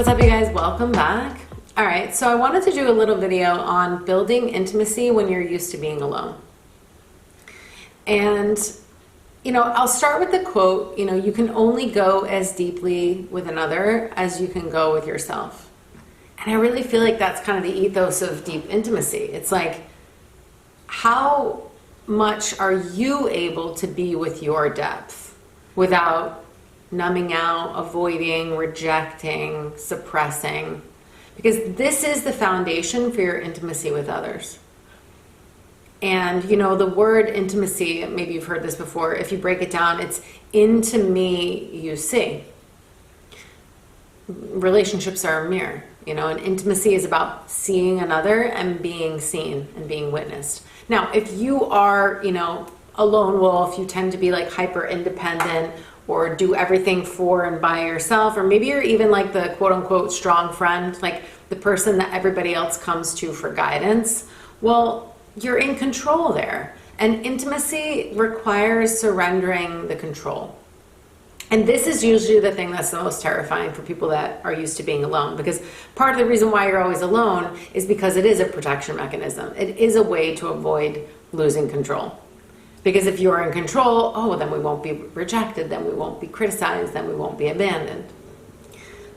What's up, you guys? Welcome back. All right, so I wanted to do a little video on building intimacy when you're used to being alone. And, I'll start with the quote, you can only go as deeply with another as you can go with yourself. And I really feel like that's kind of the ethos of deep intimacy. It's like, how much are you able to be with your depth without numbing out, avoiding, rejecting, suppressing? Because this is the foundation for your intimacy with others. And, the word intimacy, maybe you've heard this before, if you break it down, it's into me you see. Relationships are a mirror, and intimacy is about seeing another and being seen and being witnessed. Now, if you are, a lone wolf, you tend to be like hyper independent or do everything for and by yourself, or maybe you're even like the quote unquote strong friend, like the person that everybody else comes to for guidance. Well, you're in control there. And intimacy requires surrendering the control. And this is usually the thing that's the most terrifying for people that are used to being alone, because part of the reason why you're always alone is because it is a protection mechanism. It is a way to avoid losing control. Because if you're in control, then we won't be rejected, then we won't be criticized, then we won't be abandoned.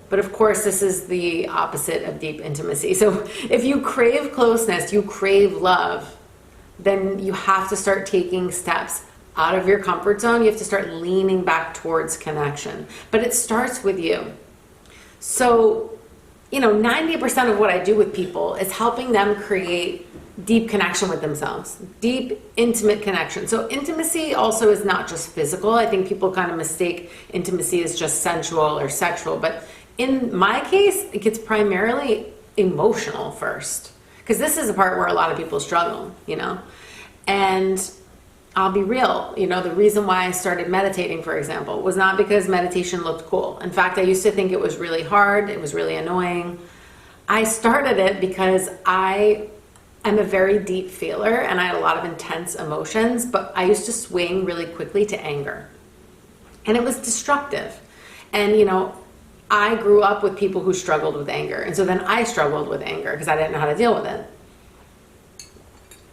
But of course, this is the opposite of deep intimacy. So if you crave closeness, you crave love, then you have to start taking steps out of your comfort zone. You have to start leaning back towards connection. But it starts with you. So, 90% of what I do with people is helping them create deep connection with themselves, deep, intimate connection. So intimacy also is not just physical. I think people kind of mistake intimacy as just sensual or sexual. But in my case, it gets primarily emotional first, because this is the part where a lot of people struggle, And I'll be real, the reason why I started meditating, for example, was not because meditation looked cool. In fact, I used to think it was really hard. It was really annoying. I started it because I'm a very deep feeler and I had a lot of intense emotions, but I used to swing really quickly to anger. And it was destructive. And, I grew up with people who struggled with anger. And so then I struggled with anger because I didn't know how to deal with it.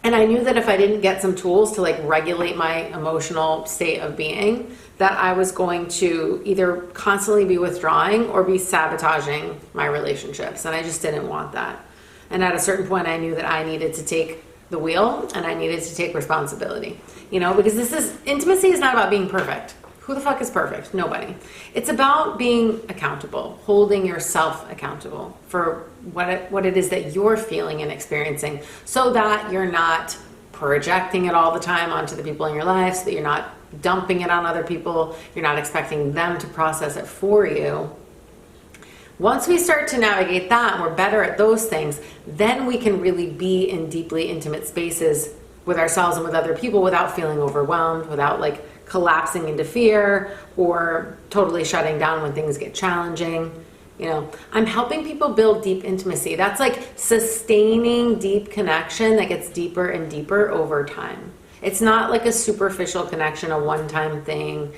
And I knew that if I didn't get some tools to regulate my emotional state of being, that I was going to either constantly be withdrawing or be sabotaging my relationships. And I just didn't want that. And at a certain point, I knew that I needed to take the wheel and I needed to take responsibility, because intimacy is not about being perfect. Who the fuck is perfect? Nobody. It's about being accountable, holding yourself accountable for what it is that you're feeling and experiencing, so that you're not projecting it all the time onto the people in your life, so that you're not dumping it on other people, you're not expecting them to process it for you. Once we start to navigate that and we're better at those things, then we can really be in deeply intimate spaces with ourselves and with other people without feeling overwhelmed, without collapsing into fear or totally shutting down when things get challenging. I'm helping people build deep intimacy. That's sustaining deep connection that gets deeper and deeper over time. It's not like a superficial connection, a one-time thing,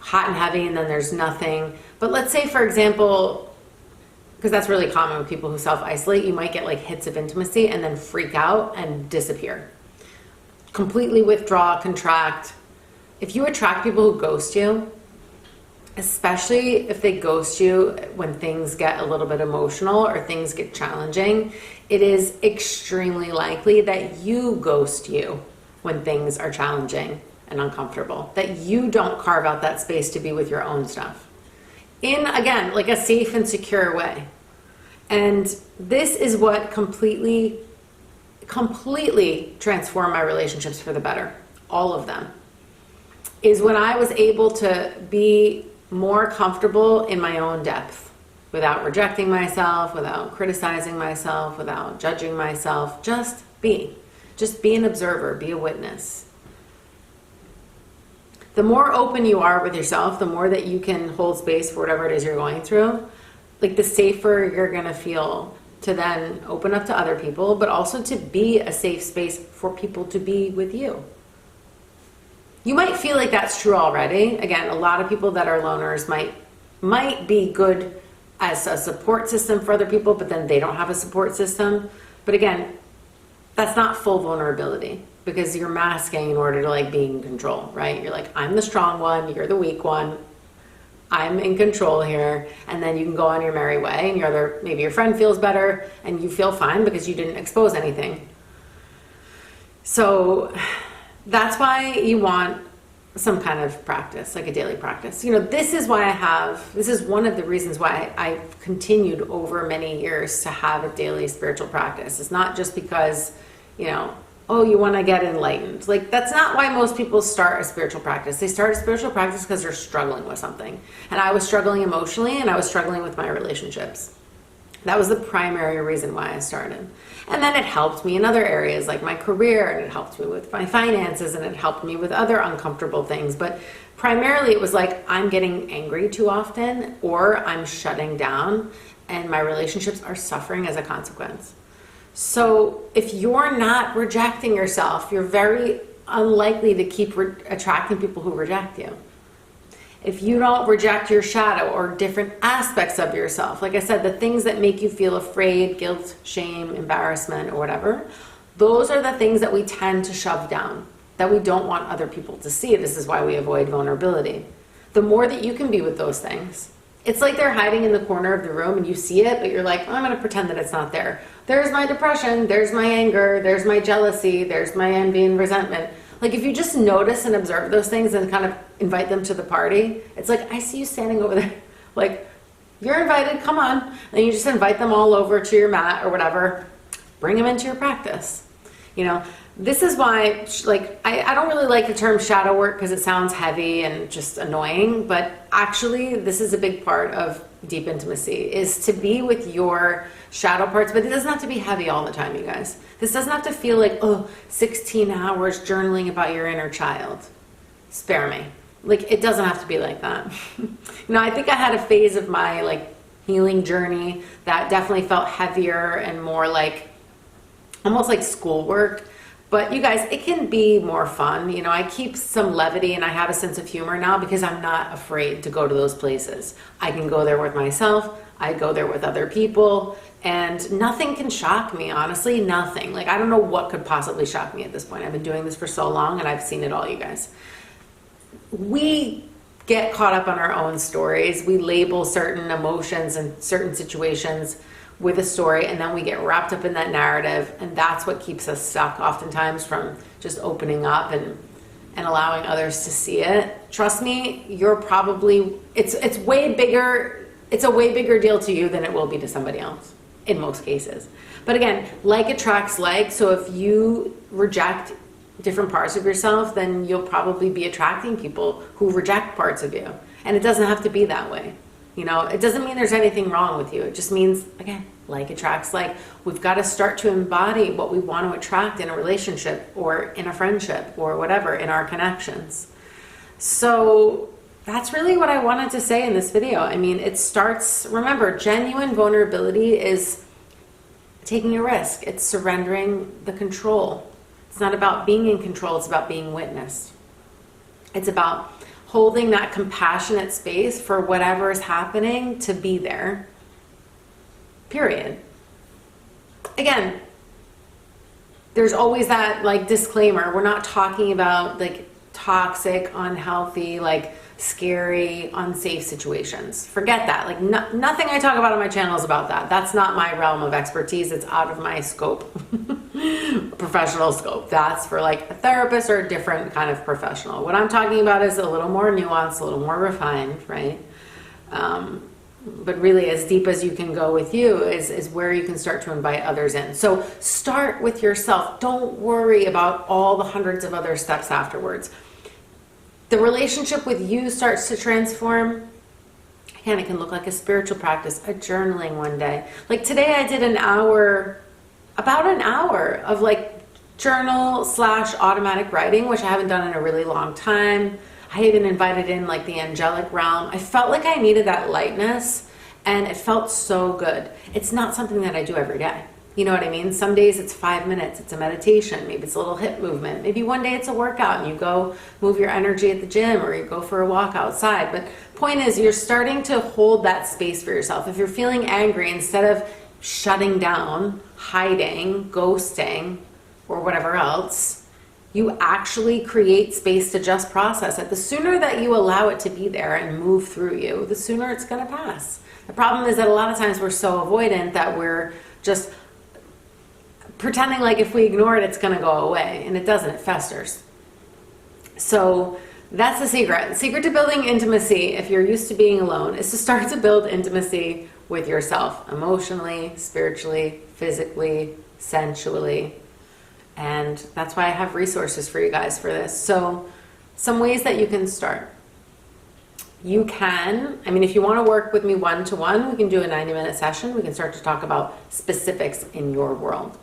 hot and heavy, and then there's nothing. But let's say, for example, because that's really common with people who self-isolate, you might get hits of intimacy and then freak out and disappear. Completely withdraw, contract. If you attract people who ghost you, especially if they ghost you when things get a little bit emotional or things get challenging, it is extremely likely that you ghost you when things are challenging and uncomfortable, that you don't carve out that space to be with your own stuff in, again, a safe and secure way. And this is what completely transformed my relationships for the better. All of them. Is when I was able to be more comfortable in my own depth without rejecting myself, without criticizing myself, without judging myself. Just be an observer, be a witness. The more open you are with yourself, the more that you can hold space for whatever it is you're going through, the safer you're going to feel to then open up to other people, but also to be a safe space for people to be with you. You might feel like that's true already. Again, a lot of people that are loners might be good as a support system for other people, but then they don't have a support system. But again, that's not full vulnerability, because you're masking in order to like be in control, right? You're like, I'm the strong one, you're the weak one, I'm in control here, and then you can go on your merry way, and maybe your friend feels better and you feel fine because you didn't expose anything. So that's why you want some kind of practice, like a daily practice. This is one of the reasons why I've continued over many years to have a daily spiritual practice. It's not just because, oh, you want to get enlightened. Like, that's not why most people start a spiritual practice. They start a spiritual practice because they're struggling with something. And I was struggling emotionally, and I was struggling with my relationships. That was the primary reason why I started. And then it helped me in other areas, like my career, and it helped me with my finances, and it helped me with other uncomfortable things. But primarily it was like, I'm getting angry too often, or I'm shutting down, and my relationships are suffering as a consequence. So if you're not rejecting yourself, you're very unlikely to keep attracting people who reject you. If you don't reject your shadow or different aspects of yourself, like I said, the things that make you feel afraid, guilt, shame, embarrassment, or whatever, those are the things that we tend to shove down, that we don't want other people to see. This is why we avoid vulnerability. The more that you can be with those things, it's like they're hiding in the corner of the room and you see it, but you're like, oh, I'm going to pretend that it's not there. There's my depression, there's my anger, there's my jealousy, there's my envy and resentment. Like, if you just notice and observe those things and kind of invite them to the party, it's like, I see you standing over there. Like, you're invited, come on. And you just invite them all over to your mat or whatever. Bring them into your practice. This is why, like, I don't really like the term shadow work because it sounds heavy and just annoying, but actually this is a big part of deep intimacy, is to be with your shadow parts. But it doesn't have to be heavy all the time, you guys. This doesn't have to feel like, 16 hours journaling about your inner child. Spare me. Like, it doesn't have to be like that. I think I had a phase of my like healing journey that definitely felt heavier and more like, almost like schoolwork. But you guys, it can be more fun. I keep some levity and I have a sense of humor now because I'm not afraid to go to those places. I can go there with myself. I go there with other people, and nothing can shock me, honestly, nothing. Like, I don't know what could possibly shock me at this point. I've been doing this for so long and I've seen it all, you guys. We get caught up on our own stories. We label certain emotions and certain situations with a story, and then we get wrapped up in that narrative, and that's what keeps us stuck oftentimes from just opening up and allowing others to see it. Trust me, you're probably, it's way bigger. It's a way bigger deal to you than it will be to somebody else in most cases. But again, like attracts like, so if you reject different parts of yourself, then you'll probably be attracting people who reject parts of you. And it doesn't have to be that way. It doesn't mean there's anything wrong with you. It just means, again, like attracts like. We've got to start to embody what we want to attract in a relationship or in a friendship or whatever, in our connections. So that's really what I wanted to say in this video. I mean, it starts, remember, genuine vulnerability is taking a risk. It's surrendering the control. It's not about being in control, it's about being witnessed. It's about holding that compassionate space for whatever is happening to be there. Period. Again, there's always that like disclaimer. We're not talking about like toxic, unhealthy, like scary, unsafe situations. Forget that. Like nothing I talk about on my channel is about that. That's not my realm of expertise. It's out of my scope, professional scope. That's for like a therapist or a different kind of professional. What I'm talking about is a little more nuanced, a little more refined, right? But really as deep as you can go with you is where you can start to invite others in. So start with yourself. Don't worry about all the hundreds of other steps afterwards. The relationship with you starts to transform. Again, it can look like a spiritual practice, a journaling one day. Like today I did about an hour of like journal / automatic writing, which I haven't done in a really long time. I even invited in like the angelic realm. I felt like I needed that lightness and it felt so good. It's not something that I do every day. You know what I mean? Some days it's 5 minutes, it's a meditation, maybe it's a little hip movement. Maybe one day it's a workout and you go move your energy at the gym or you go for a walk outside. But point is, you're starting to hold that space for yourself. If you're feeling angry, instead of shutting down, hiding, ghosting, or whatever else, you actually create space to just process it. The sooner that you allow it to be there and move through you, the sooner it's going to pass. The problem is that a lot of times we're so avoidant that we're just pretending like if we ignore it, it's going to go away, and it doesn't. It festers. So that's the secret. The secret to building intimacy, if you're used to being alone, is to start to build intimacy with yourself, emotionally, spiritually, physically, sensually. And that's why I have resources for you guys for this. So some ways that you can start. You can, if you want to work with me one-to-one, we can do a 90-minute session. We can start to talk about specifics in your world.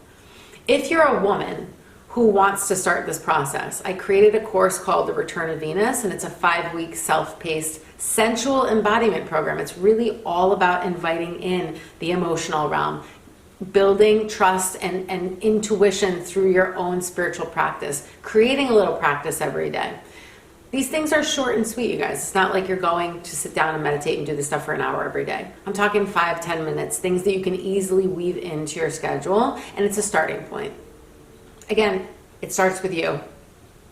If you're a woman who wants to start this process, I created a course called The Return of Venus, and it's a 5-week self-paced sensual embodiment program. It's really all about inviting in the emotional realm, building trust and intuition through your own spiritual practice, creating a little practice every day. These things are short and sweet, you guys. It's not like you're going to sit down and meditate and do this stuff for an hour every day. I'm talking 5-10 minutes, things that you can easily weave into your schedule, and it's a starting point. Again, it starts with you.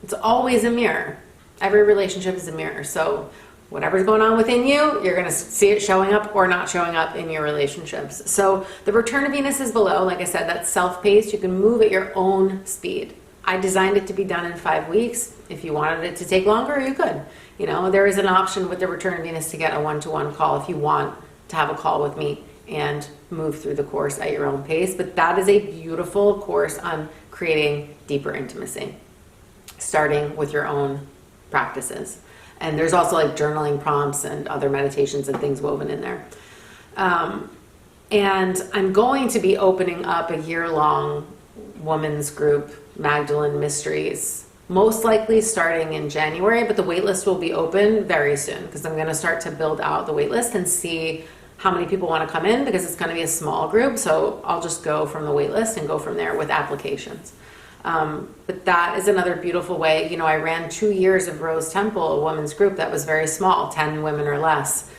It's always a mirror. Every relationship is a mirror. So whatever's going on within you, you're going to see it showing up or not showing up in your relationships. So the Return of Venus is below. Like I said, that's self-paced. You can move at your own speed. I designed it to be done in 5 weeks. If you wanted it to take longer, you could. There is an option with the Return of Venus to get a one-to-one call if you want to have a call with me and move through the course at your own pace. But that is a beautiful course on creating deeper intimacy, starting with your own practices. And there's also like journaling prompts and other meditations and things woven in there. And I'm going to be opening up a year-long women's group, Magdalene Mysteries, most likely starting in January, but the waitlist will be open very soon because I'm going to start to build out the waitlist and see how many people want to come in, because it's going to be a small group. So I'll just go from the waitlist and go from there with applications. But that is another beautiful way. I ran 2 years of Rose Temple, a women's group that was very small, 10 women or less.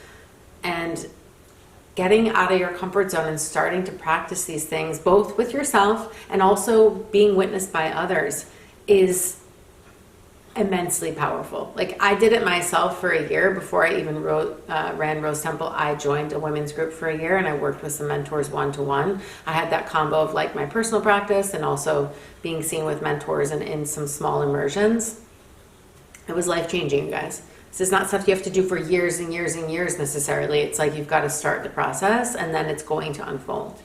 And getting out of your comfort zone and starting to practice these things, both with yourself and also being witnessed by others, is immensely powerful. Like, I did it myself for a year before I even ran Rose Temple. I joined a women's group for a year and I worked with some mentors one-to-one. I had that combo of like my personal practice and also being seen with mentors and in some small immersions. It was life-changing, you guys. This is not stuff you have to do for years and years and years necessarily. It's like you've got to start the process and then it's going to unfold,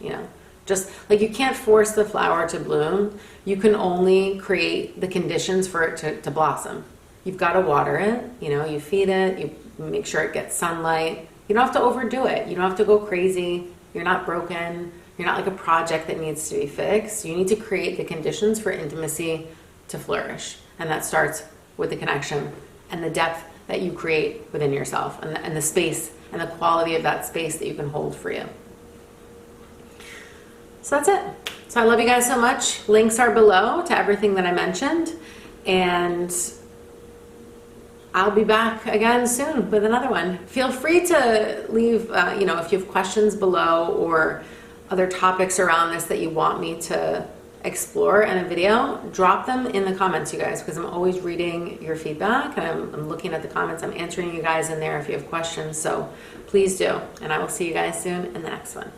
Just like you can't force the flower to bloom. You can only create the conditions for it to blossom. You've got to water it, you feed it, you make sure it gets sunlight. You don't have to overdo it. You don't have to go crazy. You're not broken. You're not like a project that needs to be fixed. You need to create the conditions for intimacy to flourish. And that starts with the connection and the depth that you create within yourself and the space and the quality of that space that you can hold for you. So that's it. So I love you guys so much. Links are below to everything that I mentioned. And I'll be back again soon with another one. Feel free to leave, if you have questions below or other topics around this that you want me to explore in a video, drop them in the comments, you guys, because I'm always reading your feedback and I'm looking at the comments. I'm answering you guys in there if you have questions. So please do. And I will see you guys soon in the next one.